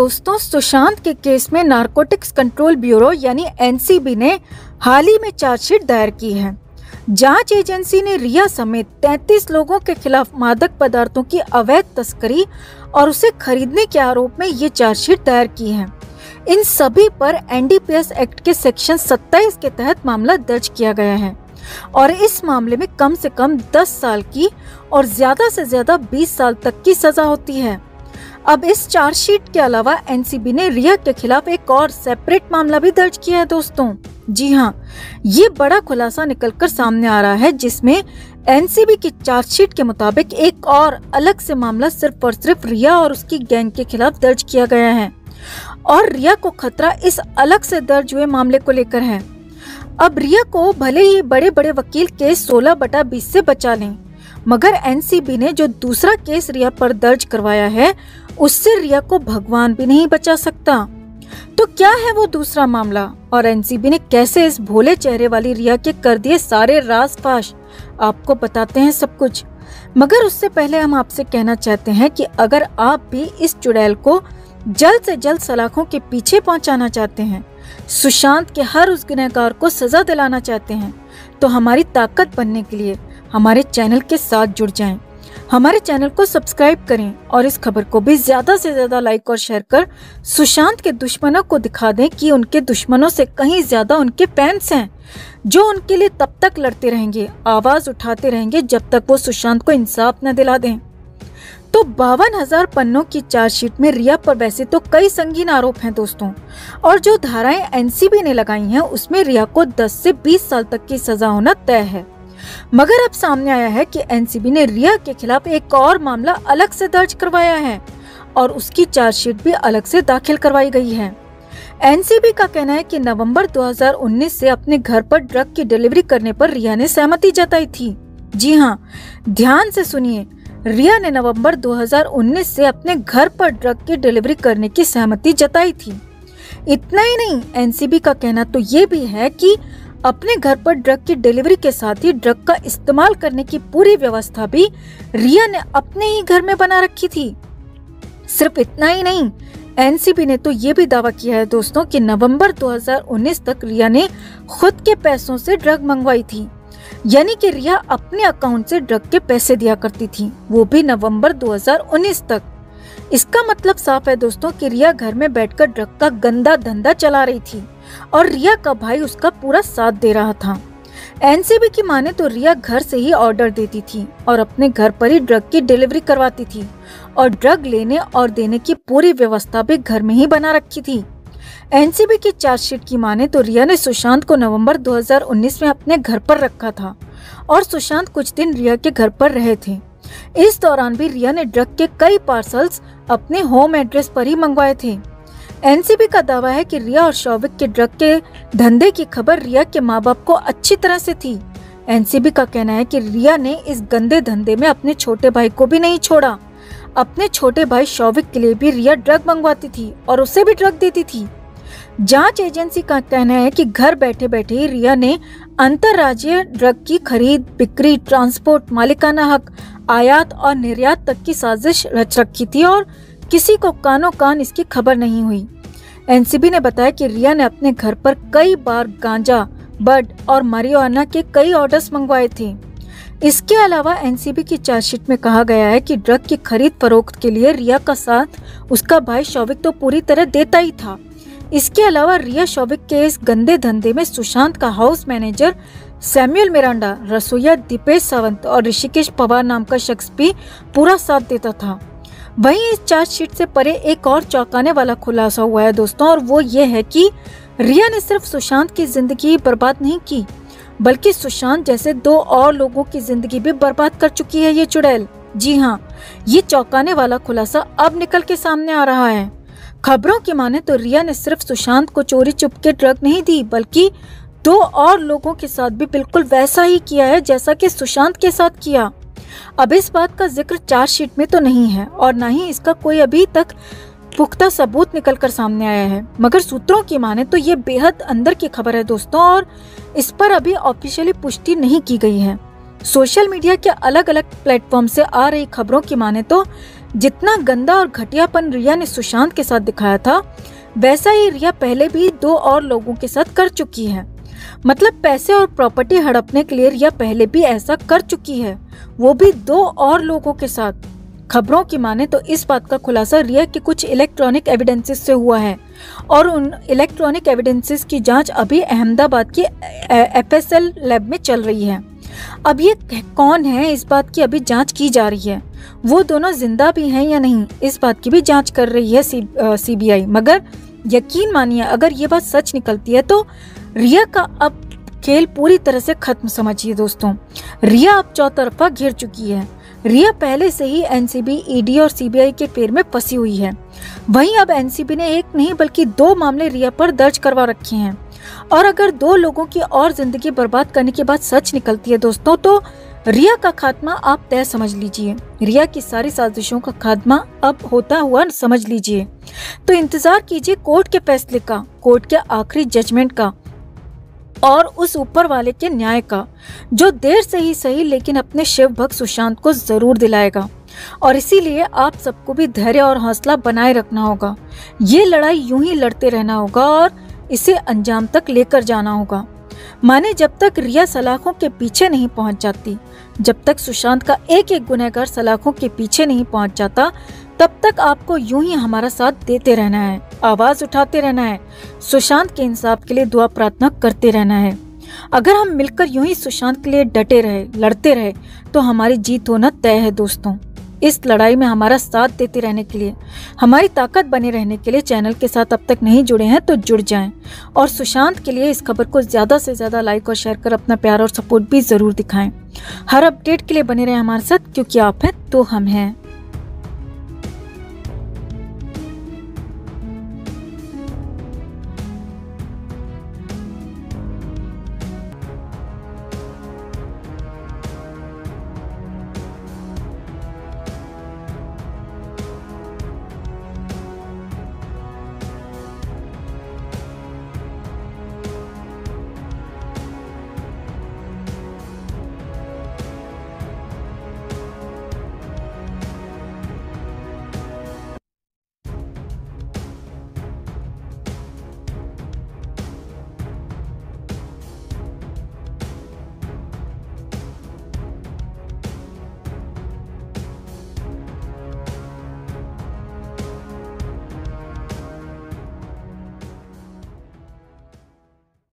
दोस्तों, सुशांत के केस में नारकोटिक्स कंट्रोल ब्यूरो यानी एनसीबी ने हाल ही में चार्जशीट दायर की है। जांच एजेंसी ने रिया समेत 33 लोगों के खिलाफ मादक पदार्थों की अवैध तस्करी और उसे खरीदने के आरोप में ये चार्जशीट दायर की है। इन सभी पर एनडीपीएस एक्ट के सेक्शन 27 के तहत मामला दर्ज किया गया है और इस मामले में कम से कम 10 साल की और ज्यादा से ज्यादा 20 साल तक की सजा होती है। अब इस चार्जशीट के अलावा एनसीबी ने रिया के खिलाफ एक और सेपरेट मामला भी दर्ज किया है दोस्तों। जी हाँ, ये बड़ा खुलासा निकलकर सामने आ रहा है जिसमें एनसीबी की चार्जशीट के मुताबिक एक और अलग से मामला सिर्फ और सिर्फ रिया और उसकी गैंग के खिलाफ दर्ज किया गया है और रिया को खतरा इस अलग से दर्ज हुए मामले को लेकर है। अब रिया को भले ही बड़े बड़े वकील केस 16/20 से बचा लें, मगर एनसीबी ने जो दूसरा केस रिया पर दर्ज करवाया है उससे रिया को भगवान भी नहीं बचा सकता। तो क्या है वो दूसरा मामला और एनसीबी ने कैसे इस भोले चेहरे वाली रिया के कर दिए सारे राज फाश, आपको बताते हैं सब कुछ। मगर उससे पहले हम आपसे कहना चाहते हैं कि अगर आप भी इस चुड़ैल को जल्द से जल्द सलाखों के पीछे पहुंचाना चाहते हैं, सुशांत के हर उस गुनहगार को सजा दिलाना चाहते हैं, तो हमारी ताकत बनने के लिए हमारे चैनल के साथ जुड़ जाएं। हमारे चैनल को सब्सक्राइब करें और इस खबर को भी ज्यादा से ज्यादा लाइक और शेयर कर सुशांत के दुश्मनों को दिखा दें कि उनके दुश्मनों से कहीं ज्यादा उनके फैंस हैं जो उनके लिए तब तक लड़ते रहेंगे, आवाज उठाते रहेंगे जब तक वो सुशांत को इंसाफ न दिला दें। तो 52,000 पन्नों की चार्जशीट में रिया पर वैसे तो कई संगीन आरोप हैं दोस्तों, और जो धाराएं एनसीबी ने लगाई हैं उसमें रिया को 10 से 20 साल तक की सजा होना तय है। मगर अब सामने आया है कि एनसीबी ने रिया के खिलाफ एक और मामला अलग से दर्ज करवाया है और उसकी चार्जशीट भी अलग से दाखिल करवाई गई है। एनसीबी का कहना है कि नवंबर 2019 से अपने घर पर ड्रग की डिलीवरी करने पर रिया ने सहमति जताई थी। जी हाँ, ध्यान से सुनिए, रिया ने नवंबर 2019 से अपने घर पर ड्रग की डिलीवरी करने की सहमति जताई थी। इतना ही नहीं, एनसीबी का कहना तो ये भी है कि अपने घर पर ड्रग की डिलीवरी के साथ ही ड्रग का इस्तेमाल करने की पूरी व्यवस्था भी रिया ने अपने ही घर में बना रखी थी। सिर्फ इतना ही नहीं, एनसीबी ने तो ये भी दावा किया है दोस्तों कि नवंबर 2019 तक रिया ने खुद के पैसों से ड्रग मंगवाई थी, यानी कि रिया अपने अकाउंट से ड्रग के पैसे दिया करती थी, वो भी नवंबर 2019 तक। इसका मतलब साफ है दोस्तों कि रिया घर में बैठकर ड्रग का गंदा धंधा चला रही थी और रिया का भाई उसका पूरा साथ दे रहा था। एनसीबी की माने तो रिया घर से ही ऑर्डर देती थी और अपने घर पर ही ड्रग की डिलीवरी करवाती थी और ड्रग लेने और देने की पूरी व्यवस्था भी घर में ही बना रखी थी। एनसीबी की चार्जशीट की माने तो रिया ने सुशांत को नवंबर 2019 में अपने घर पर रखा था और सुशांत कुछ दिन रिया के घर पर रहे थे। इस दौरान भी रिया ने ड्रग के कई पार्सल्स अपने होम एड्रेस पर ही मंगवाए थे। एनसीबी का दावा है कि रिया और शौविक के ड्रग के धंधे की खबर रिया के माँ बाप को अच्छी तरह से थी। एनसीबी का कहना है कि रिया ने इस गंदे धंधे में अपने छोटे भाई को भी नहीं छोड़ा। अपने छोटे भाई शौविक के लिए भी रिया ड्रग मंगवाती थी और उसे भी ड्रग देती थी। जांच एजेंसी का कहना है कि घर बैठे बैठे ही रिया ने अंतर्राज्यीय ड्रग की खरीद, बिक्री, ट्रांसपोर्ट, मालिकाना हक, आयात और निर्यात तक की साजिश रच रखी थी और किसी को कानों कान इसकी खबर नहीं हुई। एनसीबी ने बताया कि रिया ने अपने घर पर कई बार गांजा, बड और मारिजुआना के कई ऑर्डर्स मंगवाए थे। इसके अलावा एनसीबी की चार्जशीट में कहा गया है कि ड्रग की खरीद फरोख्त के लिए रिया का साथ उसका भाई शौविक तो पूरी तरह देता ही था। इसके अलावा रिया शौविक के इस गंदे धंधे में सुशांत का हाउस मैनेजर सैमुअल मिरांडा, रसोइया दीपेश सावंत और ऋषिकेश पवार नाम का शख्स भी पूरा साथ देता था। वहीं इस चार्जशीट से परे एक और चौंकाने वाला खुलासा हुआ है दोस्तों, और वो ये है कि रिया ने सिर्फ सुशांत की जिंदगी बर्बाद नहीं की, बल्कि सुशांत जैसे 2 और लोगों की जिंदगी भी बर्बाद कर चुकी है ये चुड़ैल। जी हाँ, ये चौंकाने वाला खुलासा अब निकल के सामने आ रहा है। खबरों की माने तो रिया ने सिर्फ सुशांत को चोरी चुपके ड्रग नहीं दी, बल्कि 2 और लोगों के साथ भी बिल्कुल वैसा ही किया है जैसा कि सुशांत के साथ किया। अब इस बात का जिक्र चार्जशीट में तो नहीं है और न ही इसका कोई अभी तक पुख्ता सबूत निकलकर सामने आया है, मगर सूत्रों की माने तो ये बेहद अंदर की खबर है दोस्तों और इस पर अभी ऑफिशियली पुष्टि नहीं की गई है। सोशल मीडिया के अलग अलग प्लेटफॉर्म से आ रही खबरों की माने तो जितना गंदा और घटियापन रिया ने सुशांत के साथ दिखाया था, वैसा ही रिया पहले भी 2 और लोगों के साथ कर चुकी है। मतलब पैसे और प्रॉपर्टी हड़पने के लिए रिया पहले भी ऐसा कर चुकी है, वो भी 2 और लोगों के साथ। खबरों की माने तो इस बात का खुलासा रिया के कुछ इलेक्ट्रॉनिक एविडेंसेस से हुआ है और उन इलेक्ट्रॉनिक एविडेंसेस की जांच अभी अहमदाबाद की FSL लैब में चल रही है। अब ये कौन है, इस बात की अभी जांच की जा रही है। वो दोनों जिंदा भी हैं या नहीं, इस बात की भी जांच कर रही है CBI। मगर यकीन मानिए, अगर ये बात सच निकलती है तो रिया का अब खेल पूरी तरह से खत्म समझिए दोस्तों। रिया अब चौतरफा घिर चुकी है। रिया पहले से ही NCB, ED और CBI के पैर में फंसी हुई है। वहीं अब NCB ने एक नहीं बल्कि 2 मामले रिया पर दर्ज करवा रखे हैं। और अगर 2 लोगों की और जिंदगी बर्बाद करने की बात सच निकलती है दोस्तों, तो रिया का खात्मा आप तय समझ लीजिए। रिया की सारी साजिशों का खात्मा अब होता हुआ समझ लीजिए। तो इंतजार कीजिए कोर्ट के फैसले का, कोर्ट के आखिरी जजमेंट का और उस ऊपर वाले के न्याय का, जो देर से ही सही लेकिन अपने शिव भक्त सुशांत को जरूर दिलाएगा। और इसीलिए आप सबको भी धैर्य और हौसला बनाए रखना होगा। ये लड़ाई यूं ही लड़ते रहना होगा और इसे अंजाम तक लेकर जाना होगा। माने जब तक रिया सलाखों के पीछे नहीं पहुंच जाती, जब तक सुशांत का एक एक गुनहगार सलाखों के पीछे नहीं पहुंच जाता, तब तक आपको यूं ही हमारा साथ देते रहना है, आवाज उठाते रहना है, सुशांत के इंसाफ के लिए दुआ प्रार्थना करते रहना है। अगर हम मिलकर यूं ही सुशांत के लिए डटे रहे, लड़ते रहे, तो हमारी जीत होना तय है दोस्तों। इस लड़ाई में हमारा साथ देते रहने के लिए, हमारी ताकत बने रहने के लिए चैनल के साथ अब तक नहीं जुड़े हैं तो जुड़ जाएं। और सुशांत के लिए इस खबर को ज्यादा से ज्यादा लाइक और शेयर कर अपना प्यार और सपोर्ट भी जरूर दिखाएं। हर अपडेट के लिए बने रहें हमारे साथ, क्योंकि आप हैं तो हम हैं।